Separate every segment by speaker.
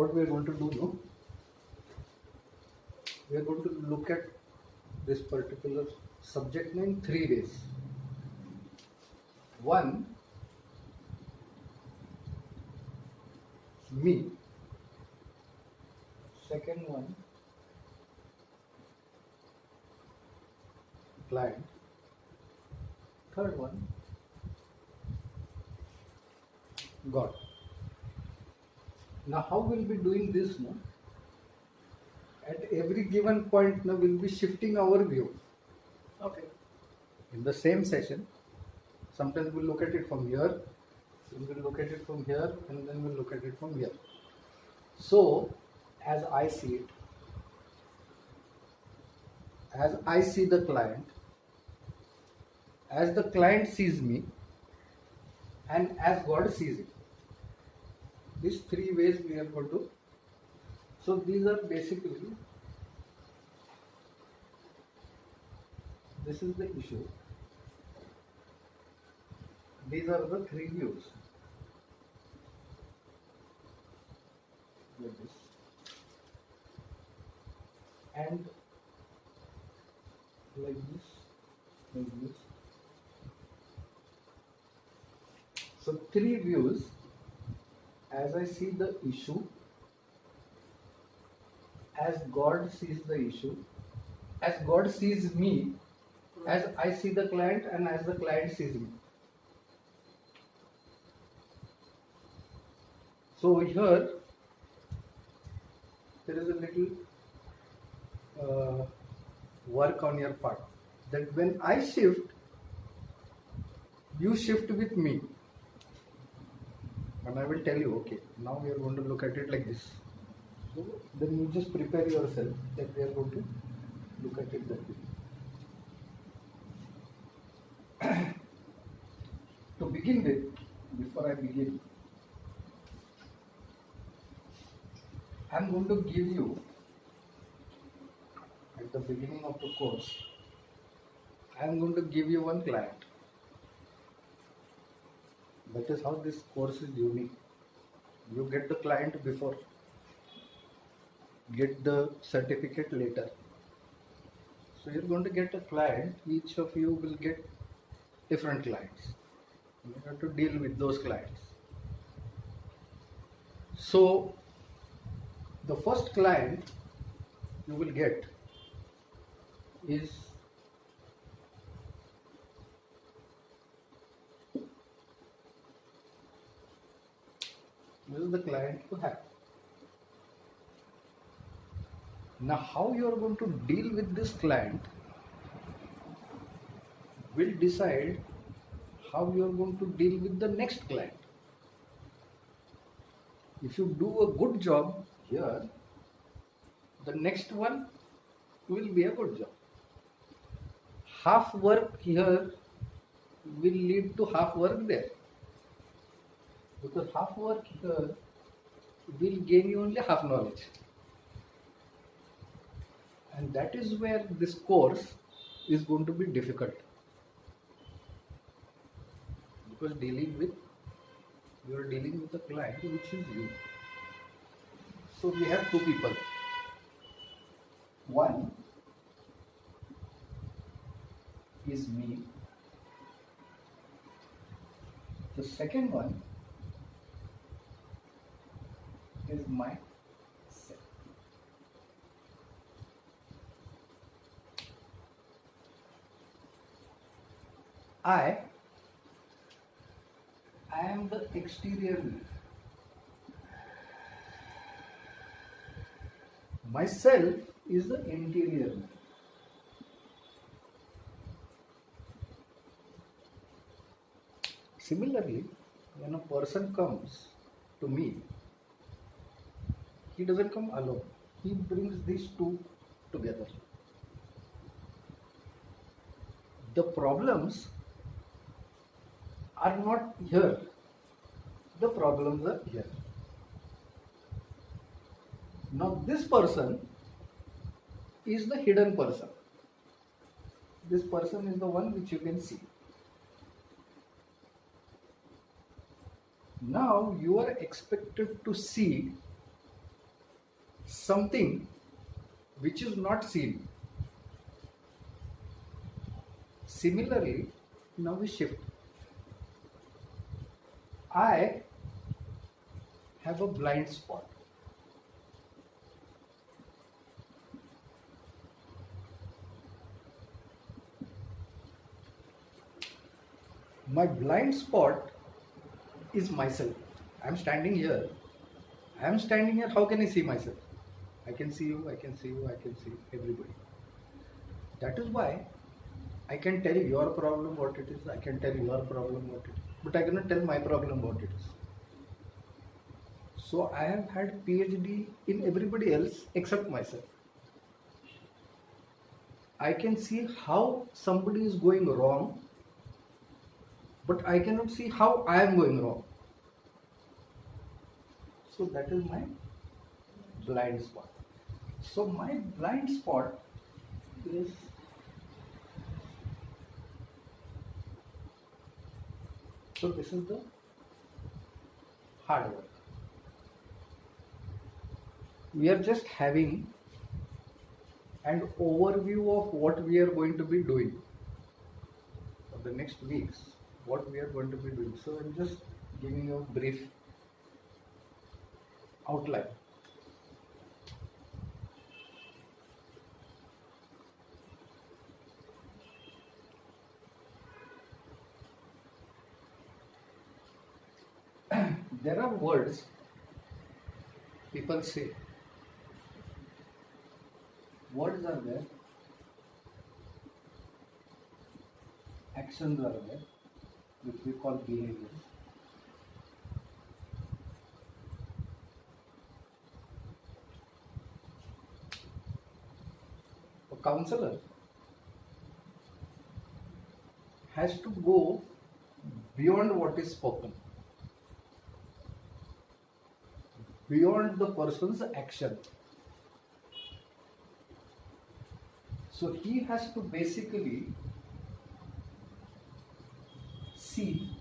Speaker 1: what we are going to do now, we are going to look at this particular subject in 3 ways. One, me. Second one, client. Third one, God. Now how we'll be doing this now? At every given point now we'll be shifting our view.
Speaker 2: Okay.
Speaker 1: In the same session, sometimes we'll look at it from here, then we'll look at it from here, and then we'll look at it from here. So, as I see it, as I see the client, as the client sees me, and as God sees it. These 3 ways we are going to. So these are basically, this is the issue. These are the 3 views. Like this. And like this, like this. So 3 views, as I see the issue, as God sees the issue, as God sees me, as I see the client, and as the client sees me. So here, there is a little work on your part, that when I shift, you shift with me. And I will tell you, okay, now we are going to look at it like this. So then you just prepare yourself that we are going to look at it that way. To begin with, before I begin, I am going to give you, at the beginning of the course, I am going to give you one client. That is how this course is unique. You get the client before, get the certificate later. So you're going to get a client, each of you will get different clients. You have to deal with those clients. So the first client you will get is this is the client you have. Now how you are going to deal with this client will decide how you are going to deal with the next client. If you do a good job here, the next one will be a good job. Half work here will lead to half work there. Because half work here will gain you only half knowledge. And that is where this course is going to be difficult. Because you are dealing with a client which is you. So we have 2 people. One is me. The second one is myself. I am the exterior me. Myself is the interior me. Similarly, when a person comes to me, he doesn't come alone. He brings these 2 together. The problems are not here. The problems are here. Now this person is the hidden person. This person is the one which you can see. Now you are expected to see something which is not seen. Similarly, now we shift. I have a blind spot. My blind spot is myself. I'm standing here. I'm standing here. How can I see myself? I can see you, I can see you, I can see everybody. That is why I can tell your problem what it is, I can tell your problem what it is, but I cannot tell my problem what it is. So I have had PhD in everybody else except myself. I can see how somebody is going wrong, but I cannot see how I am going wrong. So that is my blind spot. So my blind spot is this is the hard work. We are just having an overview of what we are going to be doing for the next weeks, what we are going to be doing. So I'm just giving you a brief outline. There are words people say. Words are there, actions are there, which we call behaviors. A counselor has to go beyond what is spoken, beyond the person's action. So he has to basically see,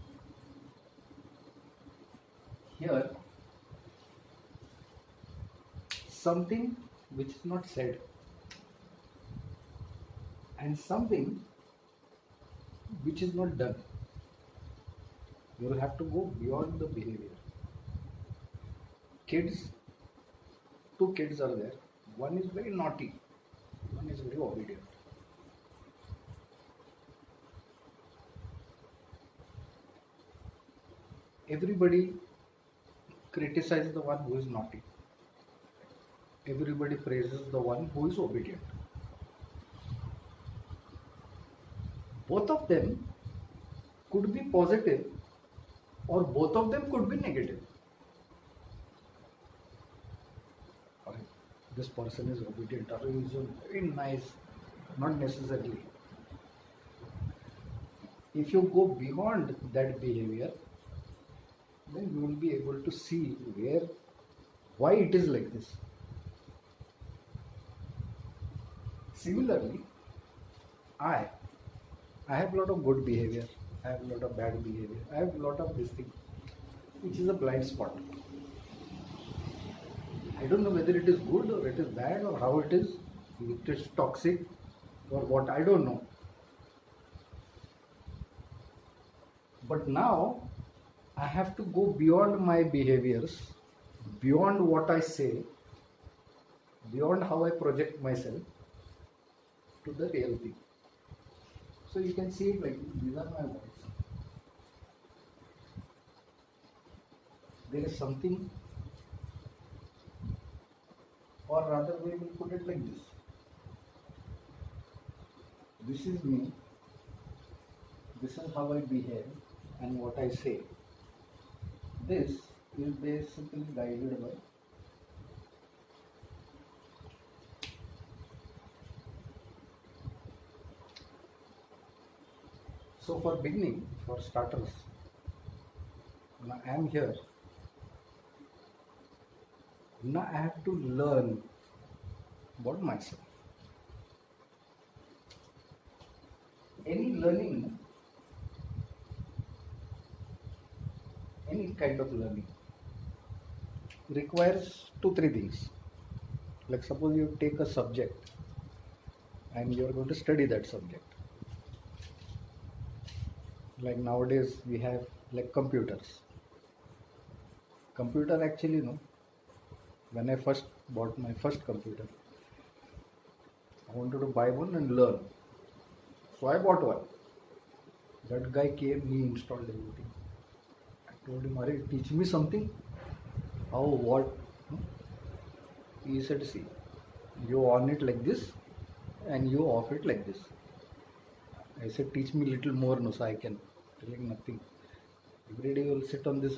Speaker 1: hear something which is not said and something which is not done. You will have to go beyond the behavior. Kids, two kids are there. One is very naughty, one is very obedient. Everybody criticizes the one who is naughty. Everybody praises the one who is obedient. Both of them could be positive or both of them could be negative. This person is obedient or is very nice, not necessarily. If you go beyond that behavior, then you will be able to see why it is like this. Similarly, I have a lot of good behavior, I have a lot of bad behavior, I have a lot of this thing, which is a blind spot. I don't know whether it is good or it is bad or how it is toxic or what, I don't know. But now I have to go beyond my behaviors, beyond what I say, beyond how I project myself to the real thing. So you can see it like these are my words. There is something, or rather we will put it like this. This is me, this is how I behave and what I say. This is basically guided by so for beginning, for starters, now I am here. Now I have to learn about myself. Any learning, any kind of learning requires 2-3 things. Like suppose you take a subject and you're going to study that subject. Like nowadays we have like computers. Computer actually, when I first bought my first computer, I wanted to buy one and learn. So I bought one. That guy came, he installed everything. I told him, Are, teach me something. How, what? He said, see, you on it like this and you off it like this. I said, teach me little more, no, so I can. Telling nothing. Every day you will sit on this,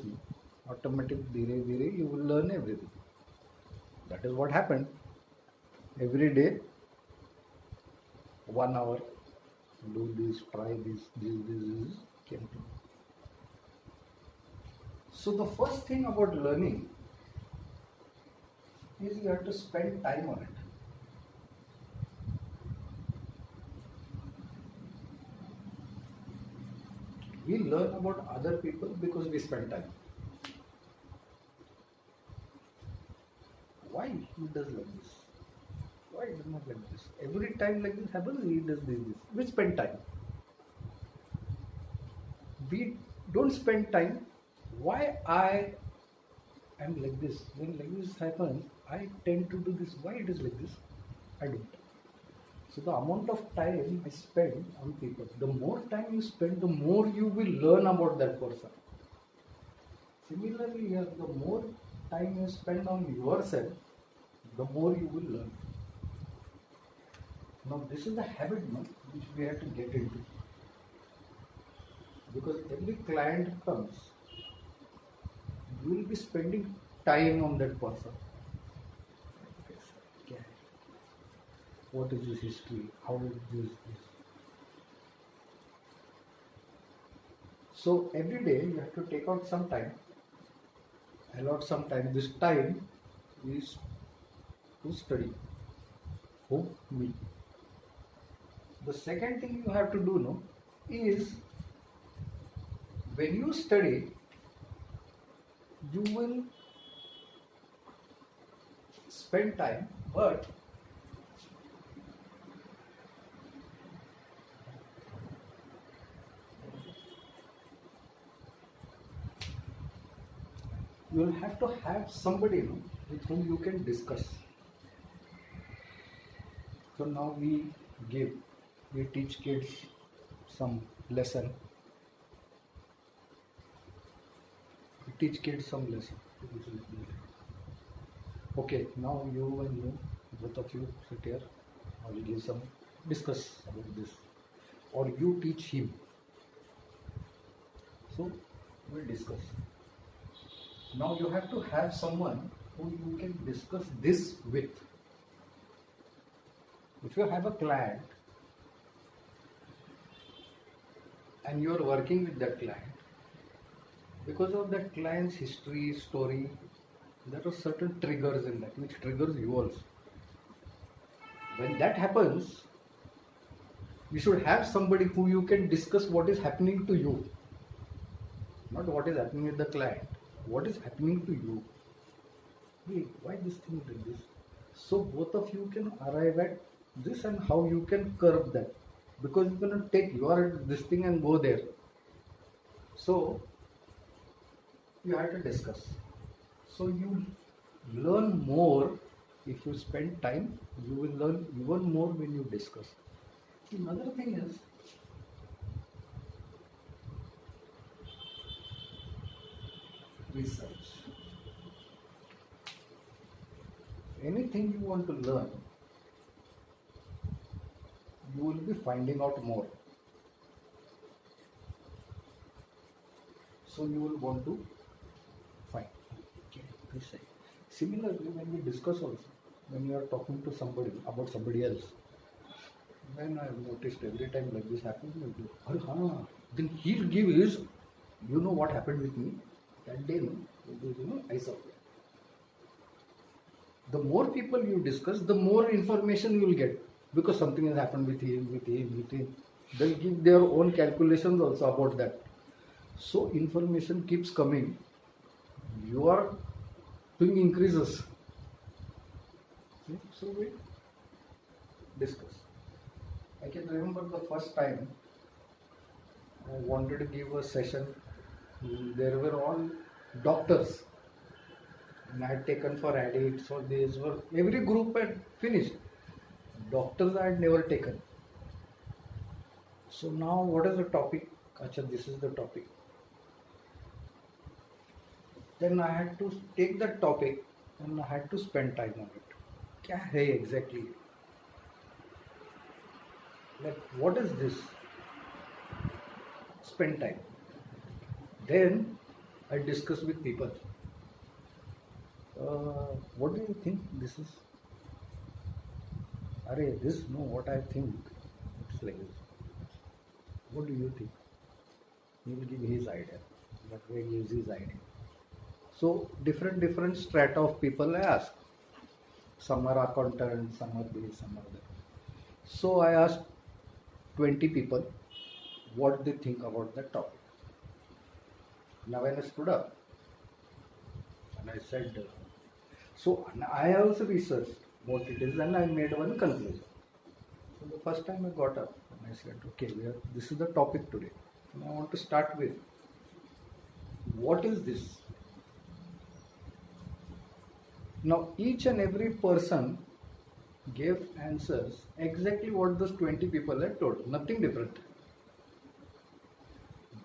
Speaker 1: automatic, you will learn everything. That is what happened. Every day, 1 hour, do this, try this, came to me. So the first thing about learning is you have to spend time on it. We learn about other people because we spend time. Why he does like this? Why he does not like this? Every time like this happens, he does this. We spend time. We don't spend time. Why I am like this? When like this happens, I tend to do this. Why it is like this? I don't. So the amount of time I spend on people, the more time you spend, the more you will learn about that person. Similarly, here, the more time you spend on yourself, the more you will learn. Now, this is the habit which we have to get into. Because every client comes, you will be spending time on that person. What is his history? How is this? So every day you have to take out some time, allot some time. This time is to study. Who? Me. The second thing you have to do is when you study, you will spend time, but you will have to have somebody with whom you can discuss. So now we teach kids some lesson. We teach kids some lesson. Okay, now you and you, both of you sit here. I will give some discuss about this. Or you teach him. So we'll discuss. Now you have to have someone who you can discuss this with. If you have a client and you are working with that client, because of that client's history, story, there are certain triggers in that which triggers you also. When that happens, you should have somebody who you can discuss what is happening to you, not what is happening with the client. What is happening to you? Hey, why this thing like this? So both of you can arrive at this and how you can curb that. Because you cannot take your this thing and go there. So you have to discuss. So you learn more if you spend time. You will learn even more when you discuss. Another thing is, research. Anything you want to learn, you will be finding out more. So you will want to find. Okay. Similarly, when we discuss also, when you are talking to somebody about somebody else, when I have noticed every time like this happens, you do, then he'll give his, what happened with me that day, I saw. The more people you discuss, the more information you will get, because something has happened with him. They'll give their own calculations also about that. So information keeps coming. Your thing increases. So we discuss. I can remember the first time I wanted to give a session. There were all doctors, and I had taken for addicts, or these were every group had finished. Doctors I had never taken. So now, what is the topic? Acha, this is the topic. Then I had to take that topic and I had to spend time on it. क्या है exactly? Like, what is this? Spend time. Then I discuss with people. What do you think this is? Arey, this, no, what I think. It's like this. What do you think? He will give his idea. That way he gives his idea. So different strata of people I ask. Some are accountants, some are this, some are that. So I asked 20 people what they think about that topic. Now when I stood up and I said, so I also researched what it is and I made one conclusion. So the first time I got up and I said, okay, this is the topic today. And I want to start with, what is this? Now each and every person gave answers exactly what those 20 people had told, nothing different.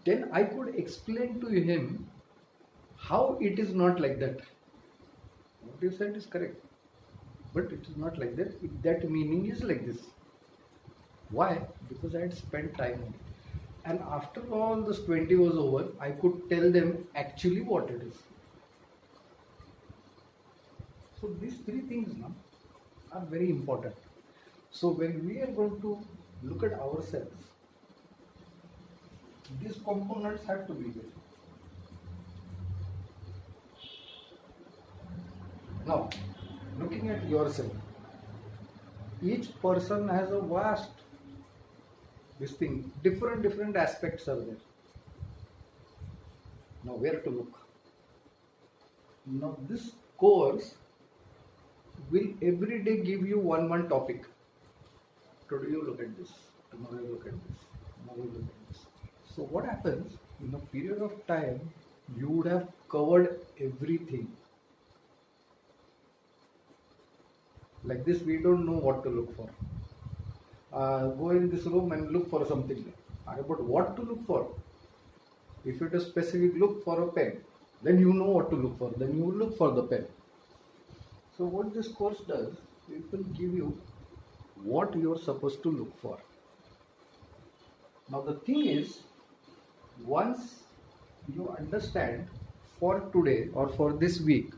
Speaker 1: Then I could explain to him how it is not like that. What you said is correct, but it is not like that. That meaning is like this. Why? Because I had spent time on it. And after all this 20 was over, I could tell them actually what it is. So these three things now are very important. So when we are going to look at ourselves, these components have to be there. Now, looking at yourself, each person has a vast, different aspects are there. Now, where to look? Now, this course will every day give you one topic. Today you look at this, tomorrow you look at this, tomorrow you look at this. So what happens, in a period of time, you would have covered everything. Like this, we don't know what to look for. Go in this room and look for something. But what to look for? If it is specific, look for a pen. Then you know what to look for. Then you will look for the pen. So what this course does, it will give you what you are supposed to look for. Now the thing is, once you understand for today or for this week,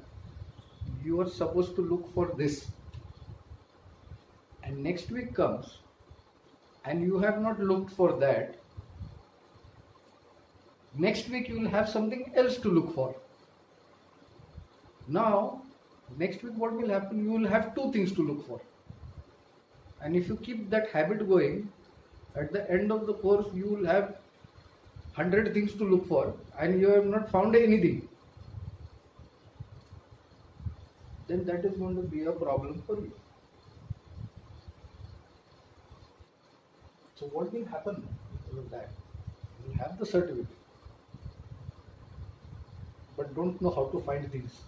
Speaker 1: you are supposed to look for this. And next week comes and you have not looked for that. Next week you will have something else to look for. Now, next week what will happen? You will have two things to look for. And if you keep that habit going, at the end of the course you will have 100 things to look for and you have not found anything. Then that is going to be a problem for you. So what will happen because of that? You will have the certificate, but don't know how to find things.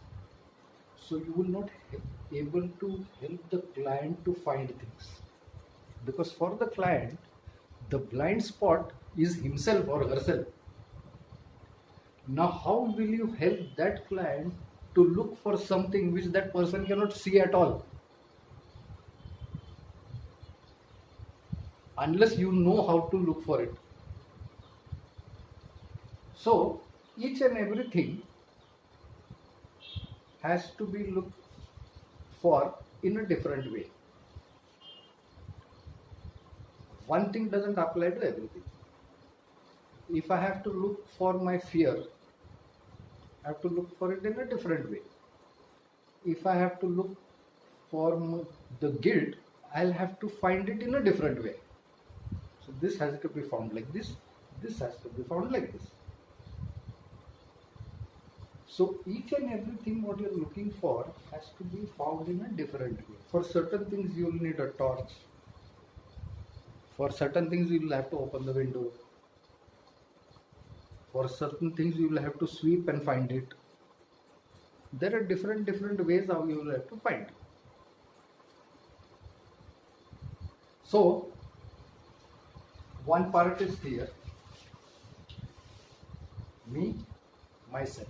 Speaker 1: So you will not be able to help the client to find things. Because for the client, the blind spot is himself or herself. Now how will you help that client to look for something which that person cannot see at all? Unless you know how to look for it. So each and everything has to be looked for in a different way. One thing doesn't apply to everything. If I have to look for my fear, I have to look for it in a different way. If I have to look for the guilt, I'll have to find it in a different way. So this has to be found like this. This has to be found like this. So each and everything what you're looking for has to be found in a different way. For certain things you'll need a torch. For certain things you'll have to open the window. For certain things you will have to sweep and find it. There are different ways how you will have to find. So one part is here. Me, myself.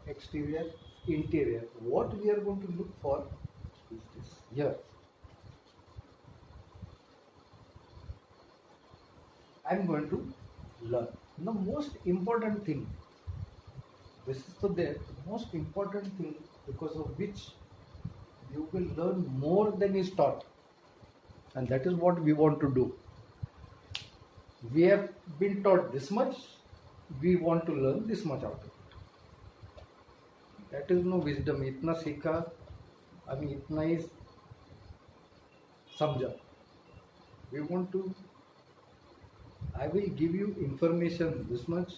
Speaker 1: Exterior, interior. What we are going to look for is this here. I'm going to learn. The most important thing, this is the most important thing because of which you will learn more than is taught. And that is what we want to do. We have been taught this much, we want to learn this much out of it. That is no wisdom. इतना सीखा, अभी इतना ही समझा. We want to, I will give you information this much,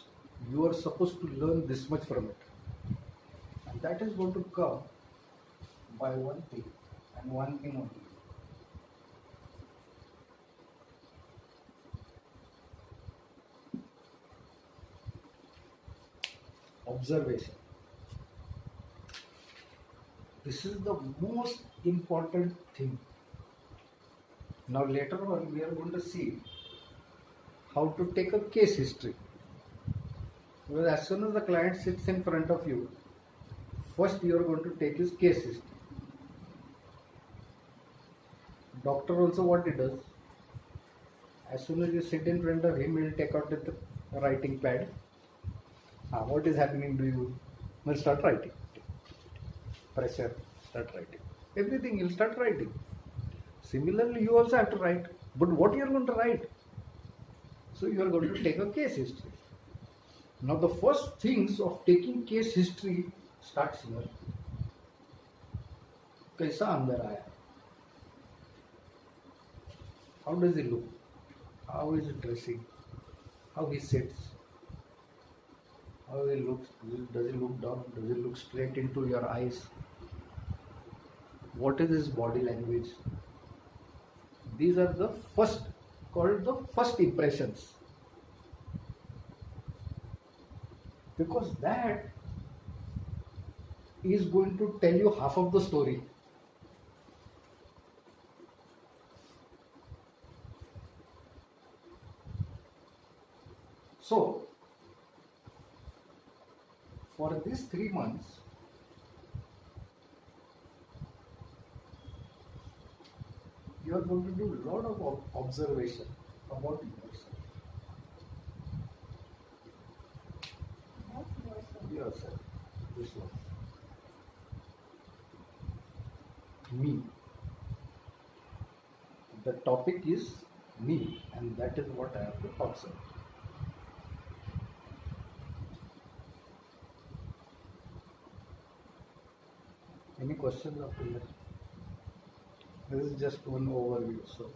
Speaker 1: you are supposed to learn this much from it. And that is going to come by one thing and one thing only. Observation. This is the most important thing. Now later on we are going to see how to take a case history. Because as soon as the client sits in front of you, first you are going to take his case history. Doctor also what he does, as soon as you sit in front of him, he will take out the writing pad. What is happening to you? Will start writing. Pressure, start writing. Everything you'll start writing. Similarly, you also have to write. But what you are going to write? So you are going to take a case history. Now the first things of taking case history starts here. कैसा अंदर आया? How does he look? How is he dressing? How he sits? How he looks? Does he look down? Does he look straight into your eyes? What is his body language? These are the first, called the first impressions. Because that is going to tell you half of the story. So, for these 3 months, you are going to do a lot of observation about yourself. Yourself. This one. Me. The topic is me, and that is what I have to observe. Any questions after that? This is just one overview. So,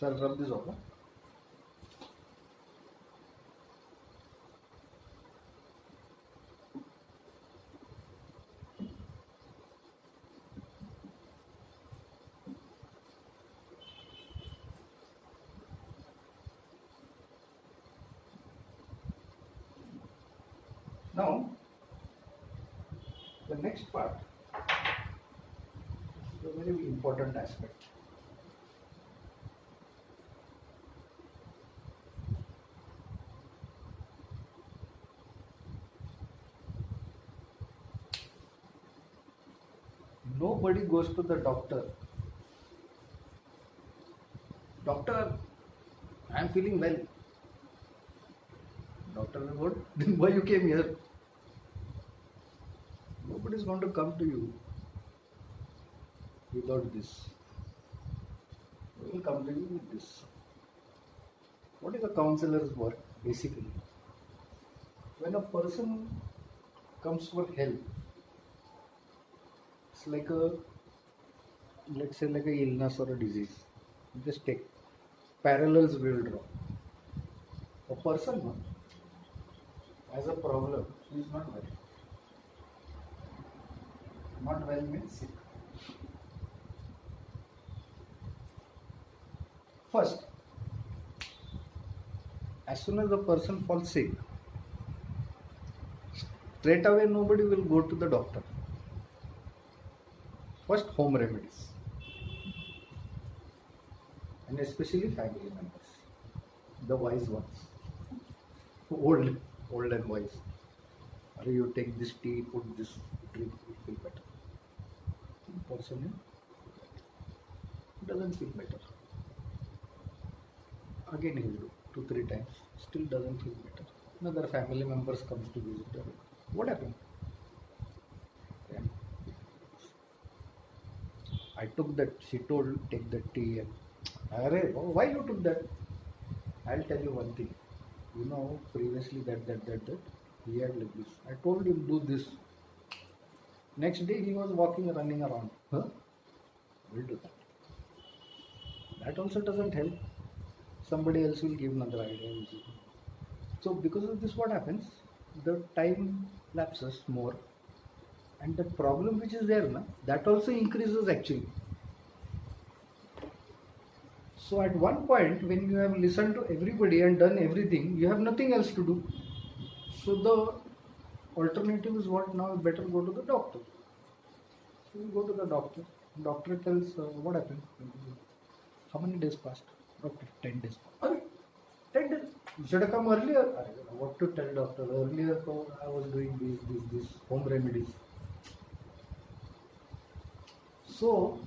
Speaker 1: I'll rub this off. Now, the next part is a very important aspect. Nobody goes to the doctor. Doctor, I am feeling well. Doctor will go, then why you came here? Nobody is going to come to you without this. They will come to you with this. What is a counselor's work basically? When a person comes for help, it's like a, let's say like a illness or a disease. Just take parallels we will draw. A person no, has a problem, he is not well. Not well means sick. First, as soon as the person falls sick, straight away nobody will go to the doctor. First, home remedies, and especially family members, the wise ones, old and wise. Or you take this tea, put this drink, it will better. Person doesn't feel better. Again he will do 2-3 times, still doesn't feel better. Another family members comes to visit her. What happened? Yeah. I took that. She told take that tea and Arey, why you took that? I'll tell you one thing. You know previously that he had like this. I told him do this. Next day he was walking running around. Huh? We'll do that. That also doesn't help. Somebody else will give another idea. So because of this what happens? The time lapses more and the problem which is there, that also increases actually. So at one point when you have listened to everybody and done everything, you have nothing else to do. So the alternative is what now? Better go to the doctor. So you go to the doctor. Doctor tells what happened. How many days passed? Doctor, 10 days. 10 days. You should have come earlier. What to tell doctor? Earlier I was doing these home remedies. So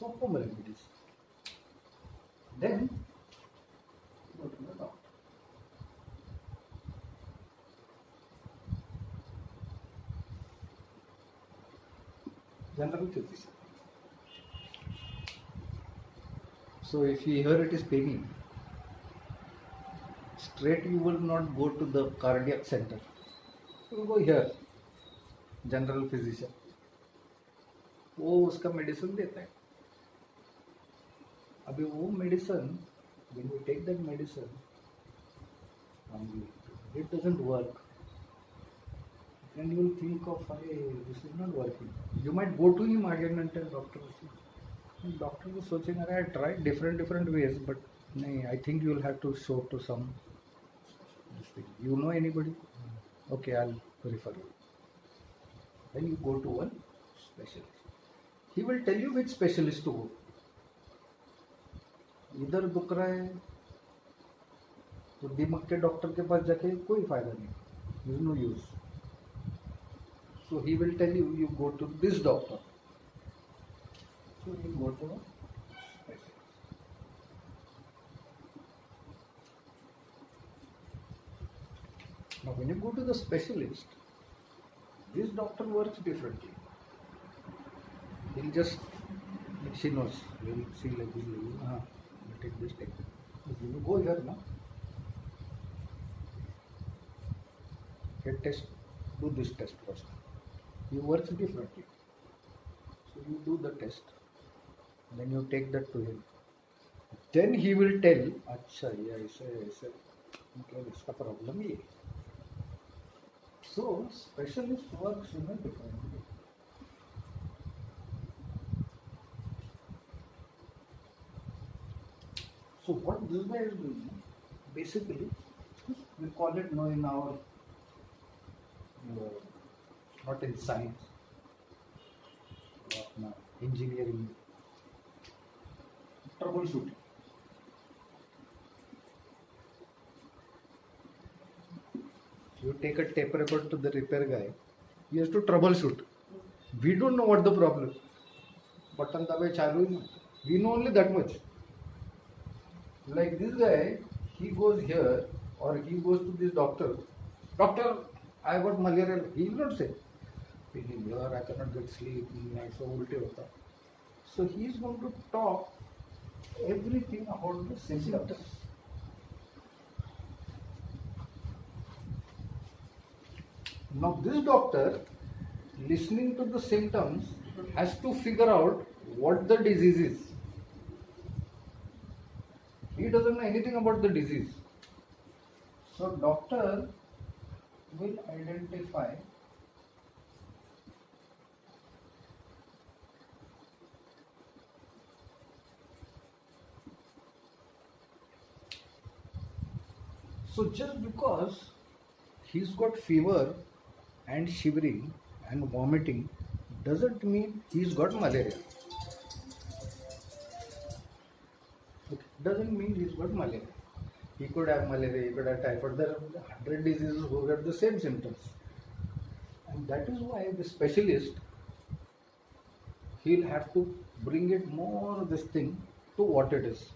Speaker 1: home remedies. Then go to the doctor. General physician. So if you hear it is paining, straight you will not go to the cardiac center. You will go here, general physician. वो उसका medicine देता है. अभी वो medicine, when you take that medicine, it doesn't work. And you will think of, this is not working. You might go to him again and tell doctor. And doctor was searching, I tried different ways, but I think you will have to show to some. You know anybody? Okay, I'll refer you. Then you go to one specialist. He will tell you which specialist to go. इधर दुख रहा है तो दिमाग के doctor के पास जाके कोई फायदा नहीं. There is no use. So he will tell you, you go to this doctor. So you go to a specialist. Now when you go to the specialist, this doctor works differently. He'll just, she knows, he'll see like this, take this, take that. You go here now. Get test, do this test first. He works differently. So you do the test. Then you take that to him. Then he will tell, अच्छा ये ऐसे मतलब इसका problem ये. So specialist works differently. So what this guy is doing, basically, we call it now in our, not in science, but engineering, troubleshooting. You take a tape record to the repair guy, he has to troubleshoot. We don't know what the problem. Button dabe chalu, we know only that much. Like this guy, he goes here or he goes to this doctor. Doctor, I got malaria. He will not say, paining here, I cannot get sleep, so ulte hota. So he is going to talk everything about the symptoms. Now this doctor, listening to the symptoms, has to figure out what the disease is. He doesn't know anything about the disease. So doctor will identify so just because he's got fever and shivering and vomiting doesn't mean he's got malaria. Okay. Doesn't mean he's got malaria. He could have malaria, he could have typhoid. There are 100 diseases who get the same symptoms. And that is why the specialist, he'll have to bring it more this thing to what it is.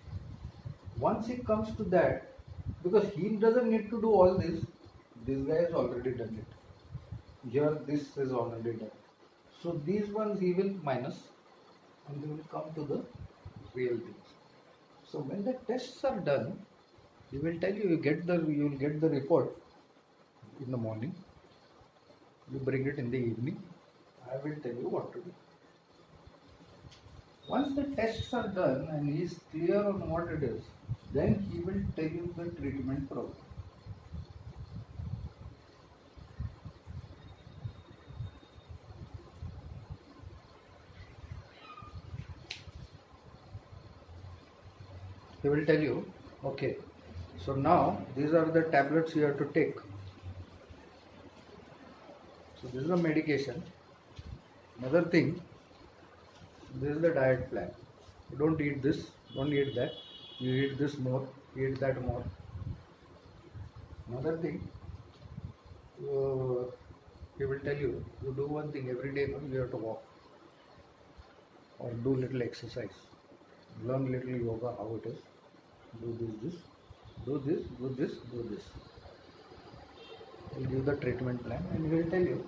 Speaker 1: Once he comes to that, because he doesn't need to do all this guy has already done it. Here this is already done. So these ones he will minus and they will come to the real things. So when the tests are done, he will tell you, you will get the report in the morning. You bring it in the evening. I will tell you what to do. Once the tests are done and he is clear on what it is, then he will tell you the treatment program. He will tell you, okay, so now these are the tablets you have to take. So this is the medication. Another thing, this is the diet plan. You don't eat this, don't eat that. You eat this more, eat that more. Another thing, he will tell you, you do one thing every day, you have to walk or do little exercise. Learn little yoga, how it is. Do this, do this, do this, do this. He'll give the treatment plan and he will tell you,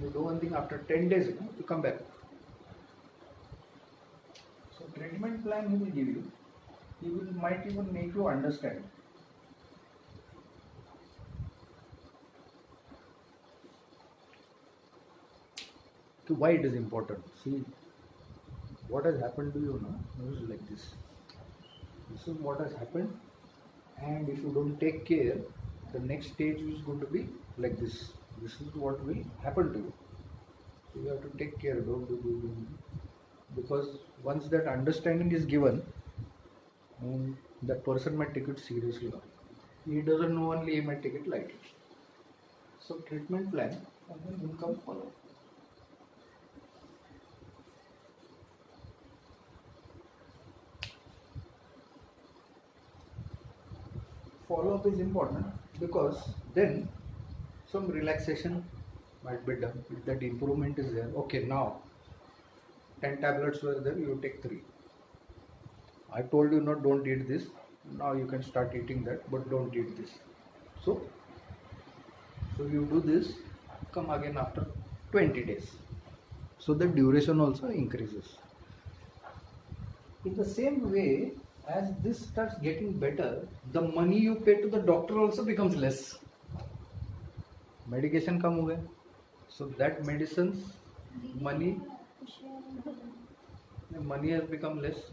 Speaker 1: you do one thing after 10 days, you come back. So treatment plan he will give you. He might even make you understand. Why it is important. See, what has happened to you now is like this. This is what has happened, and if you don't take care, the next stage is going to be like this. This is what will happen to you. So you have to take care. Don't do. Because once that understanding is given, that person might take it seriously. He doesn't know only, he might take it lightly. So treatment plan and then income follow. Follow-up is important because then some relaxation might be done. If that improvement is there, okay, now 10 tablets were there, you take 3. I told you not, don't eat this. Now you can start eating that, but don't eat this. So you do this, come again after 20 days. So the duration also increases. In the same way, as this starts getting better, the money you pay to the doctor also becomes less. Medication come ho gaya. So that medicines, money has become less.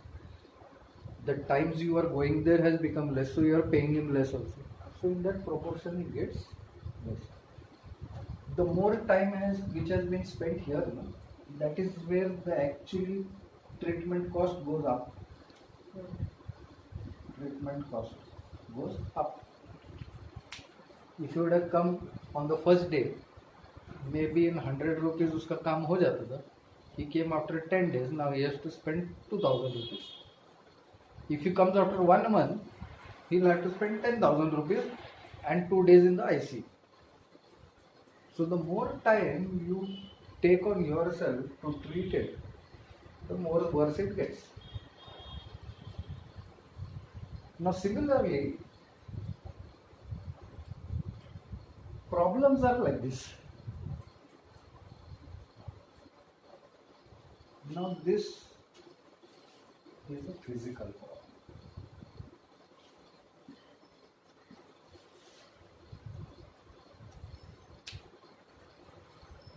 Speaker 1: The times you are going there has become less, so you are paying him less also. So in that proportion it gets less. The more time which has been spent here, that is where the actually treatment cost goes up. Treatment cost goes up. If you would have come on the first day, maybe in 100 rupees uska kaam ho jata tha. He came after 10 days, now he has to spend 2000 rupees. If he comes after 1 month, he'll have to spend 10,000 rupees and 2 days in the IC. So the more time you take on yourself to treat it, the more worse it gets. Now similarly, problems are like this. Now this is a physical problem.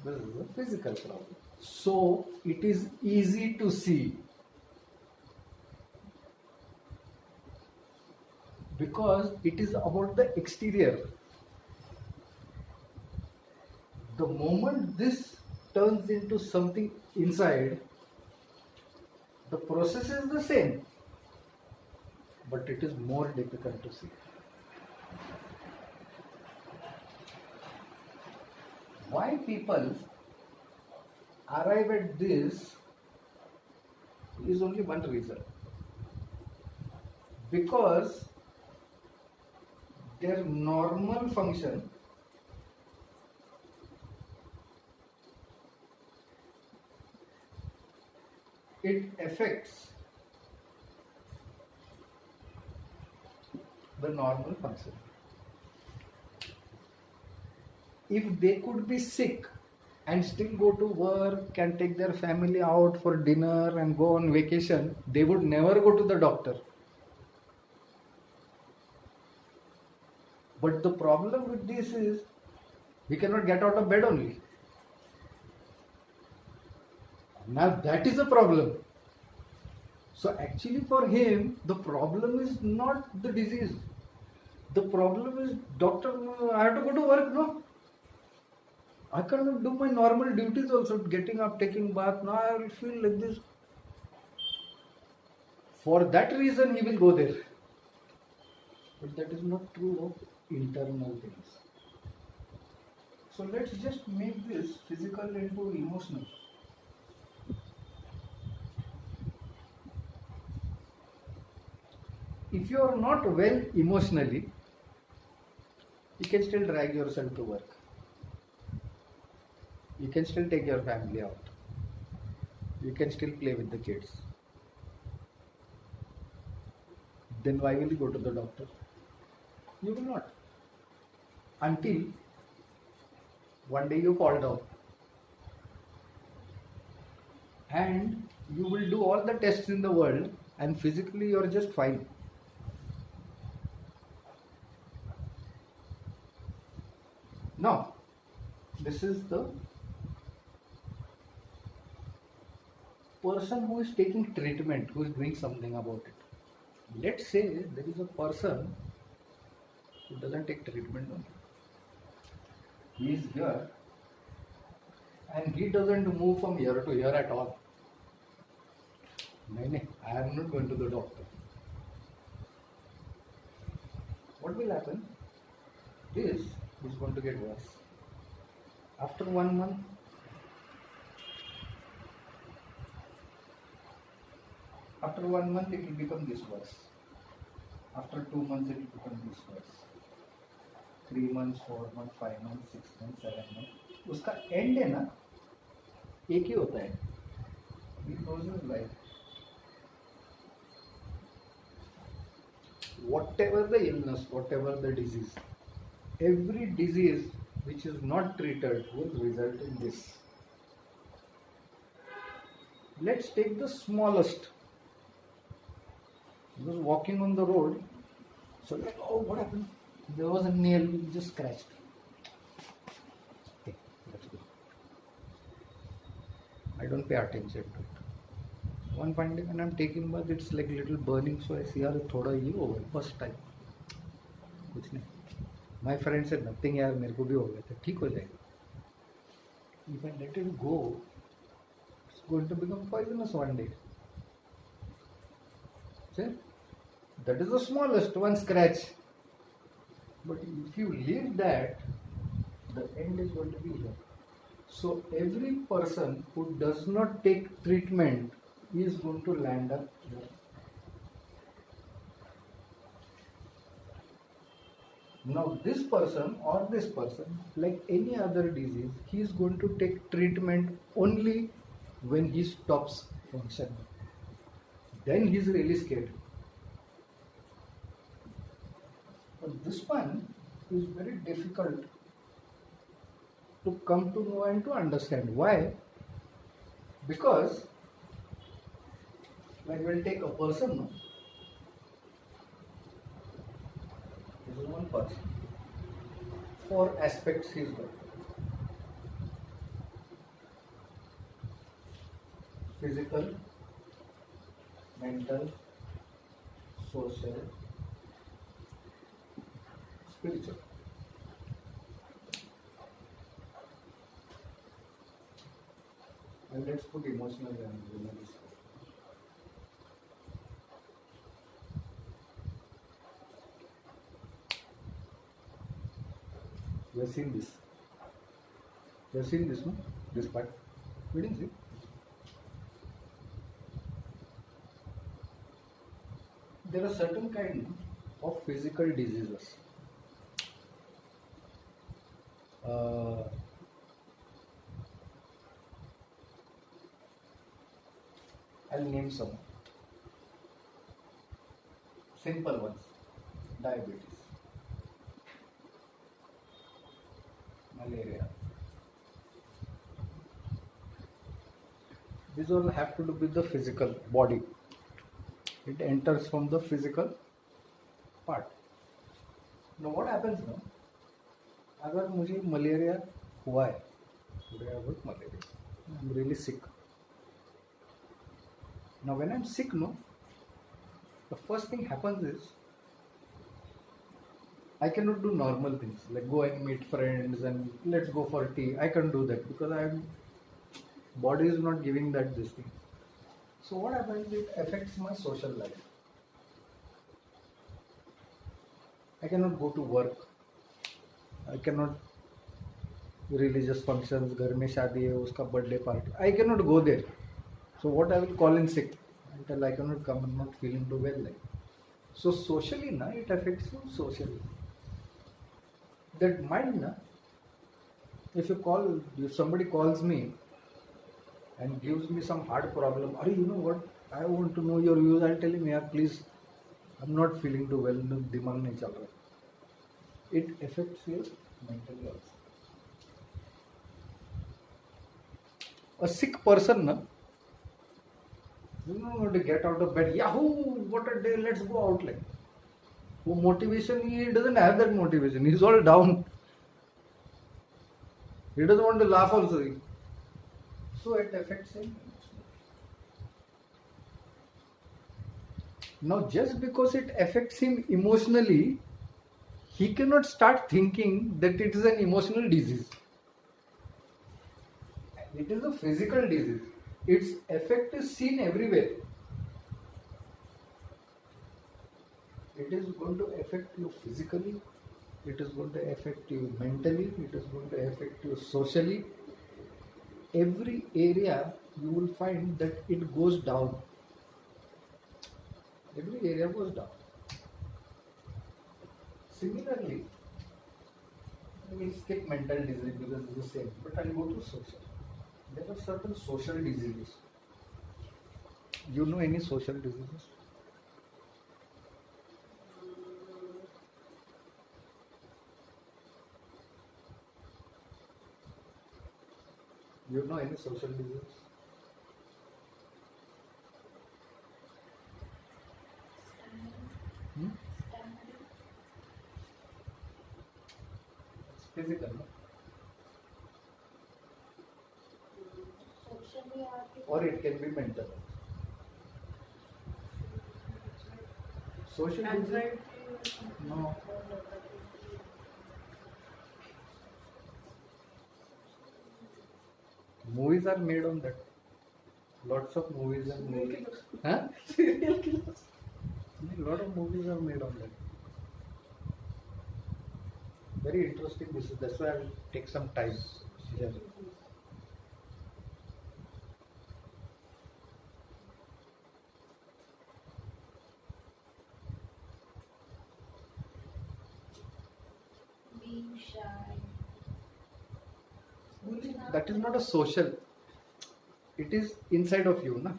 Speaker 1: This is a physical problem. So it is easy to see because it is about the exterior. The moment this turns into something inside, the process is the same, but it is more difficult to see. Why people arrive at this is only one reason. Because their normal function it affects the normal function. If they could be sick and still go to work and take their family out for dinner and go on vacation, they would never go to the doctor. But the problem with this is we cannot get out of bed only. Now that is a problem. So actually for him, the problem is not the disease. The problem is, doctor, I have to go to work, no? I cannot do my normal duties also, getting up, taking bath. Now I will feel like this. For that reason he will go there. But that is not true of internal things. So let's just make this physical into emotional. If you are not well emotionally, you can still drag yourself to work. You can still take your family out. You can still play with the kids. Then why will you go to the doctor? You will not. Until one day you fall down. And you will do all the tests in the world and physically you are just fine. Now, this is the person who is taking treatment, who is doing something about it. Let's say there is a person who doesn't take treatment only. He is here and he doesn't move from here to here at all. No, I am not going to the doctor. What will happen? This is going to get worse. After 1 month, it will become this worse. After 2 months, it will become this worse. 3 months, 4 months, 5 months, 6 months, 7 months. उसका end है ना, एक ही होता है. He knows his life. Whatever the illness, whatever the disease, every disease which is not treated will result in this. Let's take the smallest. He was walking on the road, so like, oh, what happened? There was a nail, just scratched. Okay, that's good. I don't pay attention to it. One fine day when I'm taking bath, it's like little burning, so I see यार थोड़ा ये हो गया, first time. कुछ नहीं. My friend said nothing यार, मेरे को भी हो गया था, ठीक हो जाएगा. If I let it go, it's going to become poisonous one day. See? That is the smallest one scratch. But if you leave that, the end is going to be here. So every person who does not take treatment is going to land up here. Now this person or this person, like any other disease, he is going to take treatment only when he stops functioning. Then he is really scared. But this one is very difficult to come to know and to understand. Why? Because when we'll take a person, no? This is one person. 4 aspects he is got. physical, mental, social, spiritual. And let's put emotional and human. You have seen this. You have seen this, no? This part. We didn't see. There are certain kind of physical diseases. I'll name some. Simple ones. Diabetes, malaria. These all have to do with the physical body. It enters from the physical part. Now what happens now? अगर मुझे malaria हुआ है, today I got malaria. I'm really sick. Now when I'm sick, no, the first thing happens is I cannot do normal things like go and meet friends and let's go for tea. I can't do that because body is not giving that this thing. So what happens? It affects my social life. I cannot go to work. I cannot religious functions. घर में शादी है, उसका birthday party. I cannot go there. So what I will call in sick until I cannot come. I'm not feeling too well. Like so socially, na it affects you socially. That mind, na. If somebody calls me and gives me some hard problem, you know what? I want to know your views. I'll tell him, yeah, please. I'm not feeling too well. दिमाग नहीं चल रहा. It affects your mental health. A sick person, na, you know, to get out of bed. Yahoo! What a day! Let's go out. Like, motivation. He doesn't have that motivation. He's all down. He doesn't want to laugh also. So it affects him. Now, just because it affects him emotionally, he cannot start thinking that it is an emotional disease. It is a physical disease. Its effect is seen everywhere. It is going to affect you physically. It is going to affect you mentally. It is going to affect you socially. Every area you will find that it goes down. Every area goes down. Similarly, we will skip mental disease because it's the same, but I'll go to social. There are certain social diseases. You know any social diseases? You know any social diseases? It's physical, no? Or it can be mental. Social disease? No. Movies are made on that. Lots of movies are made. Huh?
Speaker 2: Serial killers.
Speaker 1: A lot of movies are made on that. Very interesting. That's why I will take some time here.
Speaker 2: Being shy.
Speaker 1: That is not a social. It is inside of you, na?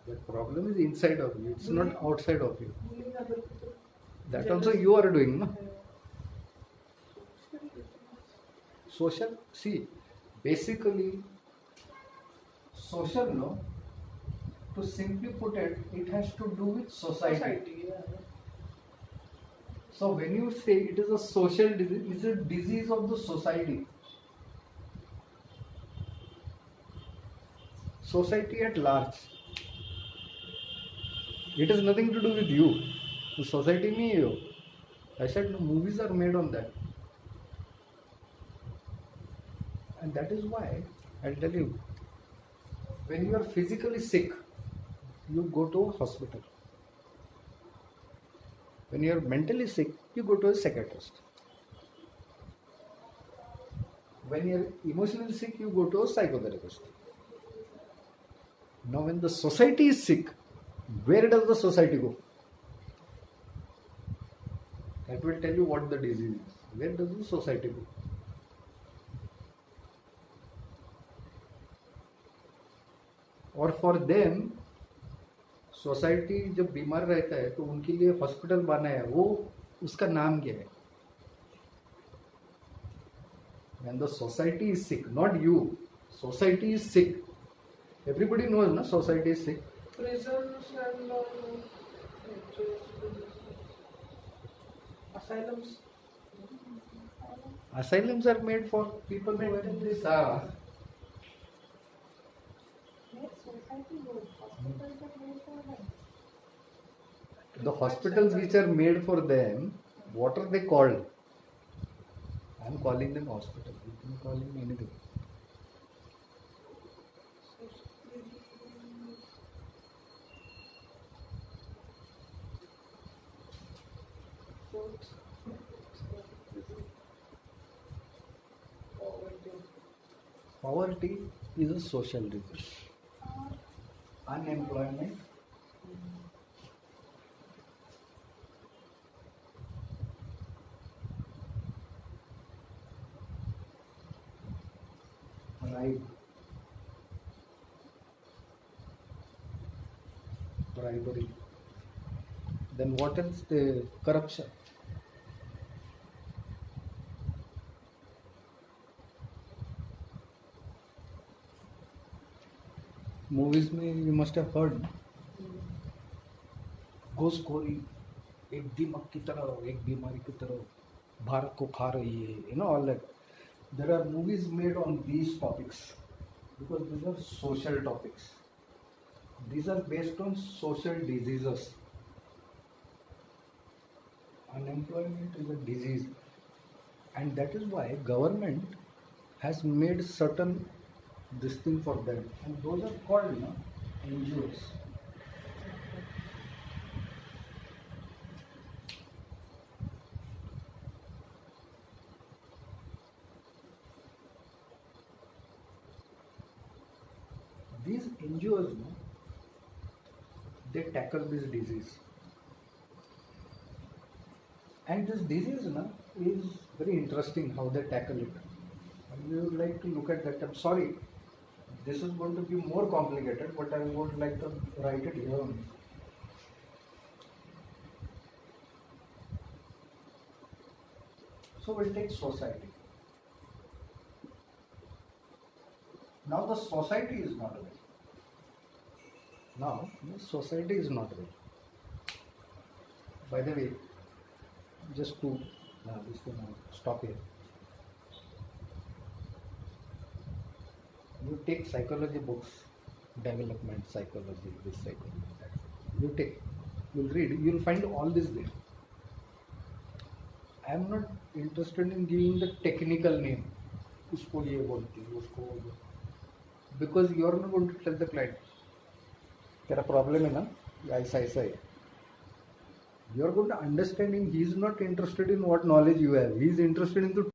Speaker 1: The problem is inside of you. It's not outside of you. That also you are doing, no? Social. See, basically, social, no? To simply put it, it has to do with society. So when you say it is a social disease, it's a disease of the society. society at large. It has nothing to do with you. The society me you. I said no, movies are made on that. And that is why I'll tell you, when you are physically sick, you go to a hospital. When you are mentally sick, you go to a psychiatrist. When you are emotionally sick, you go to a psychotherapist. Now, when the society is sick, where does the society go? That will tell you what the disease is. Where does the society go? और for them society जब बीमार रहता है तो उनके लिए hospital बना है, वो उसका नाम क्या है? When the society is sick, not you, society is sick. Everybody knows, na, society is sick.
Speaker 2: Prisons and asylums.
Speaker 1: Asylums are made for people who are in this. The hospitals which are made for them, what are they called? I am calling them hospital. You can call them anything. Poverty is a social disease. Unemployment bribery. Then what else? The corruption. Movies में you must have heard घूसखोरी एक दिमाग की तरह, एक बीमारी की तरह भारत को खा रही है, you know, all that. There are movies made on these topics because these are social topics. These are based on social diseases. Unemployment is a disease, and that is why government has made certain this thing for them, and those are called, you know, NGOs. These NGOs, you know, they tackle this disease, and this disease, you know, is very interesting how they tackle it. And we would like to look at that. I'm sorry, this is going to be more complicated, but I would like to write it here only. So we'll take society. Now the society is not well. Now the society is not well. By the way, just to this thing, stop here. You take psychology books, development psychology, this psychology, that. You take, you'll read, you'll find all this there. I am not interested in giving the technical name. उसको ये बोलती है, उसको वो बोलती, because you are not going to tell the client. तेरा problem है ना, ऐसा ऐसा है. You are going to understand him. He is not interested in what knowledge you have. He is interested in the